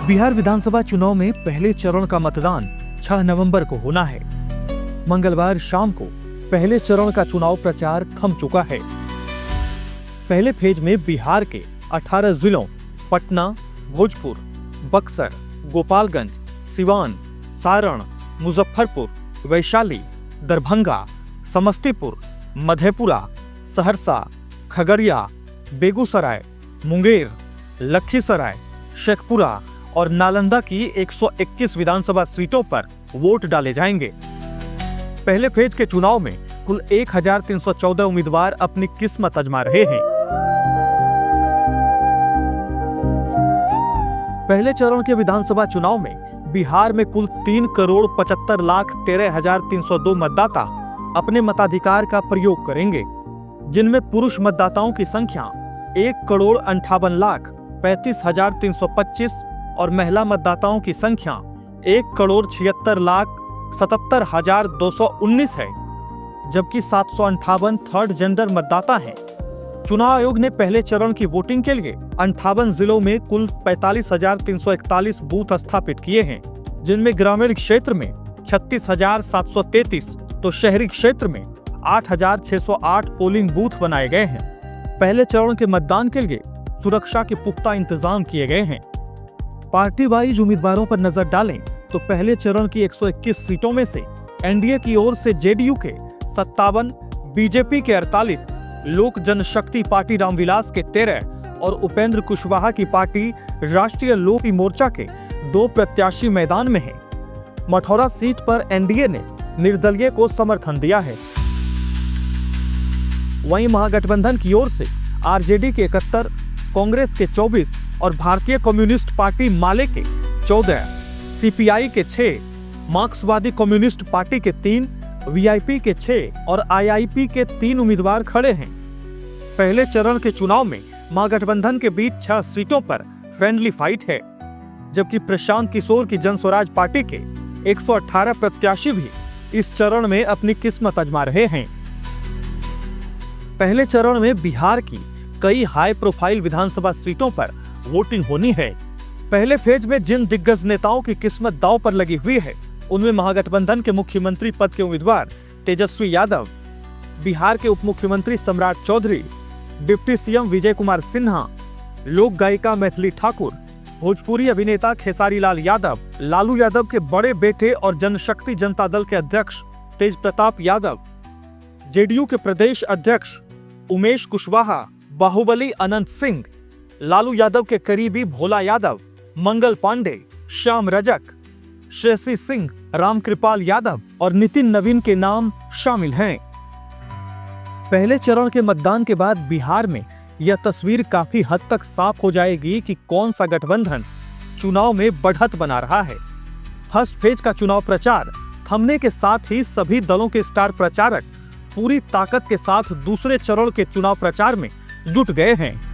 बिहार विधानसभा चुनाव में पहले चरण का मतदान 6 नवंबर को होना है। मंगलवार शाम को पहले चरण का चुनाव प्रचार थम चुका है। पहले फेज में बिहार के 18 जिलों पटना, भोजपुर, बक्सर, गोपालगंज, सिवान, सारण, मुजफ्फरपुर, वैशाली, दरभंगा, समस्तीपुर, मधेपुरा, सहरसा, खगड़िया, बेगूसराय, मुंगेर, लखीसराय, शेखपुरा और नालंदा की 121 विधानसभा सीटों पर वोट डाले जाएंगे। पहले फेज के चुनाव में कुल 1314 उम्मीदवार अपनी किस्मत आजमा रहे हैं। पहले चरण के विधानसभा चुनाव में बिहार में कुल 3,75,13,302 मतदाता अपने मताधिकार का प्रयोग करेंगे, जिनमें पुरुष मतदाताओं की संख्या 1,58,35,325 और महिला मतदाताओं की संख्या 1,76,77,219 है, जबकि 758 थर्ड जेंडर मतदाता हैं। चुनाव आयोग ने पहले चरण की वोटिंग के लिए 58 जिलों में कुल 45,341 बूथ स्थापित किए हैं, जिनमें ग्रामीण क्षेत्र में 36,733 तो शहरी क्षेत्र में 8,608 पोलिंग बूथ बनाए गए हैं। पहले चरण के मतदान के लिए सुरक्षा के पुख्ता इंतजाम किए गए हैं। पार्टी वाइज उम्मीदवारों पर नजर डालें तो पहले चरण की 121 सीटों में से एनडीए की ओर से जेडीयू के 57, बीजेपी के 48, लोक जनशक्ति पार्टी रामविलास के 13 और उपेंद्र कुशवाहा की पार्टी राष्ट्रीय लोक मोर्चा के 2 प्रत्याशी मैदान में हैं। मठौरा सीट पर एनडीए ने निर्दलीय को समर्थन दिया है। वहीं महागठबंधन की ओर से आरजेडी के 71, कांग्रेस के 24 और भारतीय कम्युनिस्ट पार्टी माले के 14, सीपीआई के 6, मार्क्सवादी कम्युनिस्ट पार्टी के 3, वीआईपी के 6 और आईआईपी के 3 उम्मीदवार खड़े हैं। पहले चरण के चुनाव में महागठबंधन के बीच 6 सीटों पर फ्रेंडली फाइट है, जबकि प्रशांत किशोर की जन स्वराज पार्टी के 118 प्रत्याशी भी इस चरण में अपनी किस्मत आजमा रहे हैं। पहले चरण में बिहार की कई हाई प्रोफाइल विधानसभा सीटों पर वोटिंग होनी है। पहले फेज में जिन दिग्गज नेताओं की किस्मत दांव पर लगी हुई है, उनमें महागठबंधन के मुख्यमंत्री पद के उम्मीदवार तेजस्वी यादव, बिहार के उप मुख्यमंत्री सम्राट चौधरी, डिप्टी सीएम विजय कुमार सिन्हा, लोक गायिका मैथिली ठाकुर, भोजपुरी अभिनेता खेसारी लाल यादव, लालू यादव के बड़े बेटे और जनशक्ति जनता दल के अध्यक्ष तेज प्रताप यादव, जेडीयू के प्रदेश अध्यक्ष उमेश कुशवाहा, बाहुबली अनंत सिंह, लालू यादव के करीबी भोला यादव, मंगल पांडे, श्याम रजक, श्रेयसी सिंह, रामकृपाल यादव और नितिन नवीन के नाम शामिल हैं। पहले चरण के मतदान के बाद बिहार में यह तस्वीर काफी हद तक साफ हो जाएगी कि कौन सा गठबंधन चुनाव में बढ़त बना रहा है। फर्स्ट फेज का चुनाव प्रचार थमने के साथ ही सभी दलों के स्टार प्रचारक पूरी ताकत के साथ दूसरे चरण के चुनाव प्रचार में जुट गए हैं।